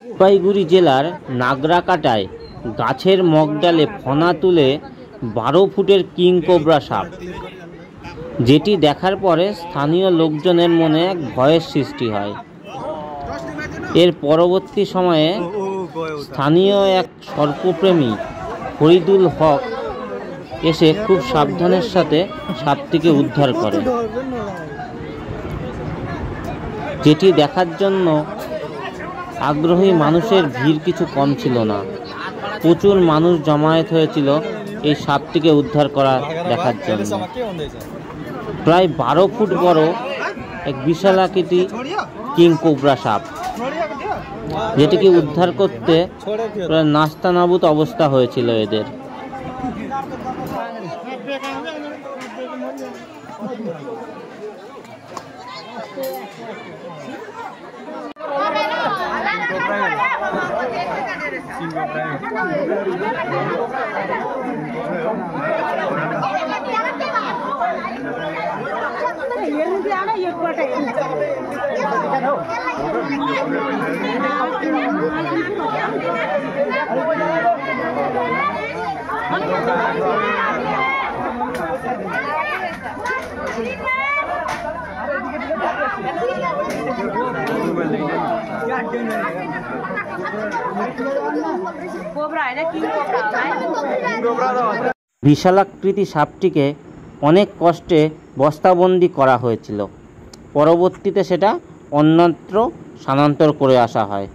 জলপাইগুড়ি জেলার নাগরাকাটায় গাছের মগডালে ফনা তুলে 12 ফুটের কিং কোবরা সাপ, যেটি দেখার পরে স্থানীয় লোকজনের মনে এক ভয়ের সৃষ্টি হয়। এর পরবর্তী সময়ে স্থানীয় এক সর্পপ্রেমী ফরিদুল হক এসে খুব সাবধানের সাথে সাপটিকে উদ্ধার করে, যেটি দেখার জন্য আগ্রহী মানুষের ভিড় কিছু কম ছিল না। প্রচুর মানুষ জমায়েত হয়েছিল এই সাপটিকে উদ্ধার করা দেখার জন্য। প্রায় 12 ফুট বড় এক বিশাল আকৃতি কিং কোবরা সাপ, যেটিকে উদ্ধার করতে প্রায় নাস্তানাবুদ অবস্থা হয়েছিল এদের। বিশালাকৃতি সাপটিকে অনেক কষ্টে বস্তাবন্দি করা হয়েছিল। পরবর্তীতে সেটা অন্যত্র স্থানান্তর করে আসা হয়।